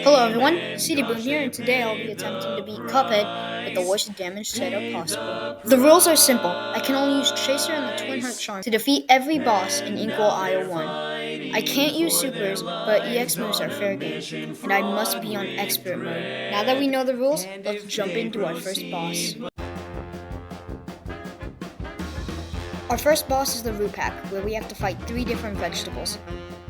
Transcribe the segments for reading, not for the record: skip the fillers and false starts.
Hello everyone, CD Boom here, and today I'll be attempting to beat Cuphead with the worst damage setup possible. The rules are simple. I can only use Chaser and the Twin Heart Charm to defeat every boss in equal IO1. I can't use supers, but EX moves are fair game, and I must be on expert mode. Now that we know the rules, let's jump into our first boss. Our first boss is the root pack, where we have to fight 3 different vegetables.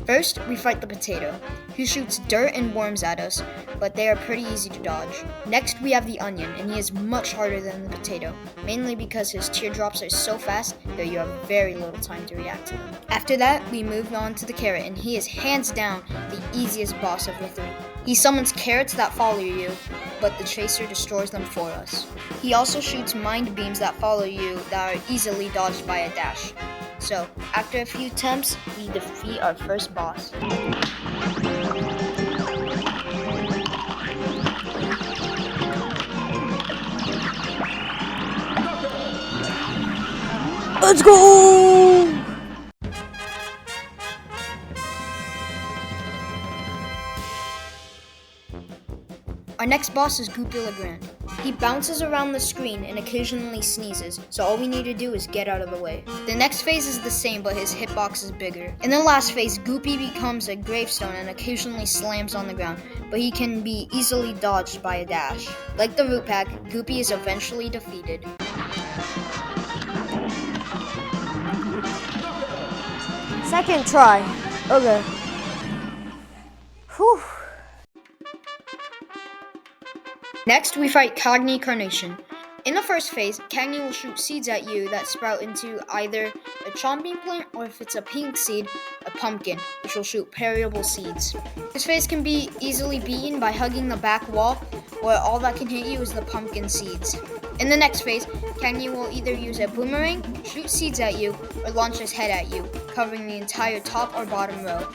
First, we fight the potato, who shoots dirt and worms at us, but they are pretty easy to dodge. Next, we have the onion, and he is much harder than the potato, mainly because his teardrops are so fast that you have very little time to react to them. After that, we move on to the carrot, and he is hands down the easiest boss of the 3. He summons carrots that follow you, but the chaser destroys them for us. He also shoots mind beams that follow you that are easily dodged by a dash. So, after a few attempts, we defeat our first boss. Let's go! Our next boss is Goopy Legrand. He bounces around the screen and occasionally sneezes, so all we need to do is get out of the way. The next phase is the same, but his hitbox is bigger. In the last phase, Goopy becomes a gravestone and occasionally slams on the ground, but he can be easily dodged by a dash. Like the root pack, Goopy is eventually defeated. Second try. Okay. Whew. Next, we fight Cagni Carnation. In the first phase, Cagni will shoot seeds at you that sprout into either a chomping plant, or if it's a pink seed, a pumpkin, which will shoot parryable seeds. This phase can be easily beaten by hugging the back wall, where all that can hit you is the pumpkin seeds. In the next phase, Cagni will either use a boomerang, shoot seeds at you, or launch his head at you, covering the entire top or bottom row.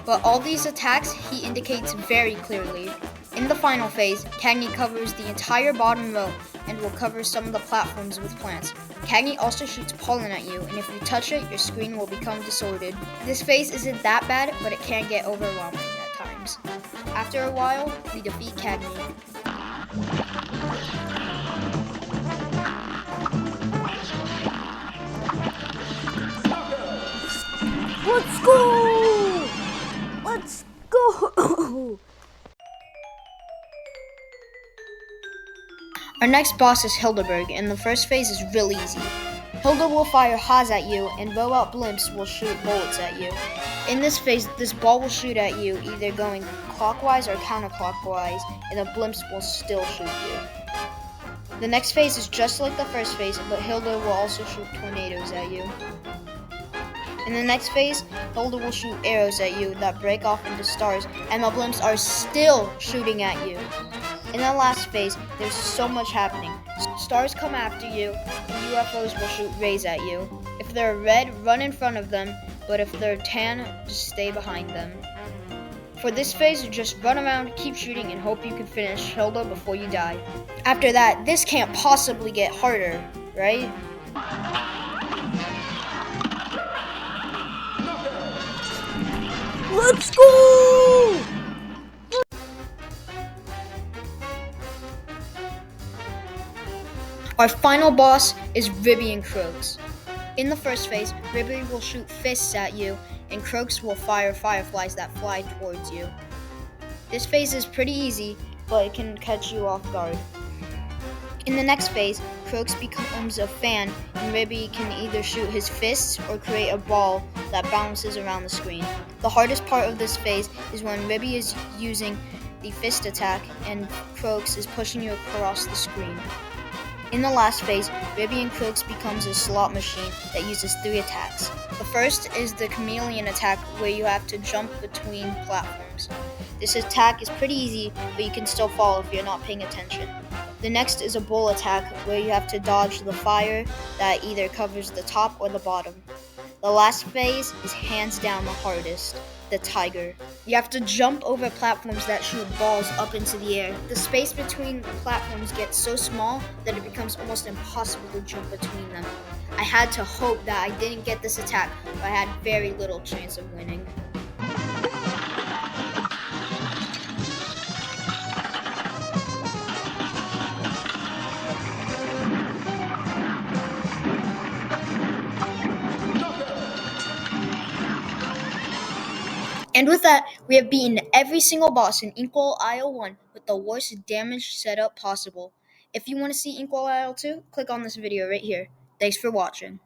But all these attacks he indicates very clearly. In the final phase, Cagni covers the entire bottom row and will cover some of the platforms with plants. Cagni also shoots pollen at you, and if you touch it, your screen will become disordered. This phase isn't that bad, but it can get overwhelming at times. After a while, we defeat Cagni. Let's go! Let's go! Our next boss is Hildeberg, and the first phase is really easy. Hilda will fire Haas at you, and Blowout Blimps will shoot bullets at you. In this phase, this ball will shoot at you, either going clockwise or counterclockwise, and the blimps will still shoot you. The next phase is just like the first phase, but Hilda will also shoot tornadoes at you. In the next phase, Hilda will shoot arrows at you that break off into stars, and the blimps are still shooting at you. In the last phase, there's so much happening. Stars come after you, and UFOs will shoot rays at you. If they're red, run in front of them, but if they're tan, just stay behind them. For this phase, just run around, keep shooting, and hope you can finish Hilda before you die. After that, this can't possibly get harder, right? Let's go! Our final boss is Ribby and Croaks. In the first phase, Ribby will shoot fists at you, and Croaks will fire fireflies that fly towards you. This phase is pretty easy, but it can catch you off guard. In the next phase, Croaks becomes a fan, and Ribby can either shoot his fists or create a ball that bounces around the screen. The hardest part of this phase is when Ribby is using the fist attack and Croaks is pushing you across the screen. In the last phase, Ribby and Croaks becomes a slot machine that uses 3 attacks. The first is the chameleon attack, where you have to jump between platforms. This attack is pretty easy, but you can still fall if you're not paying attention. The next is a bull attack, where you have to dodge the fire that either covers the top or the bottom. The last phase is hands down the hardest, the tiger. You have to jump over platforms that shoot balls up into the air. The space between the platforms gets so small that it becomes almost impossible to jump between them. I had to hope that I didn't get this attack, but I had very little chance of winning. And with that, we have beaten every single boss in Inkwell Isle 1 with the worst damage setup possible. If you want to see Inkwell Isle 2, click on this video right here. Thanks for watching.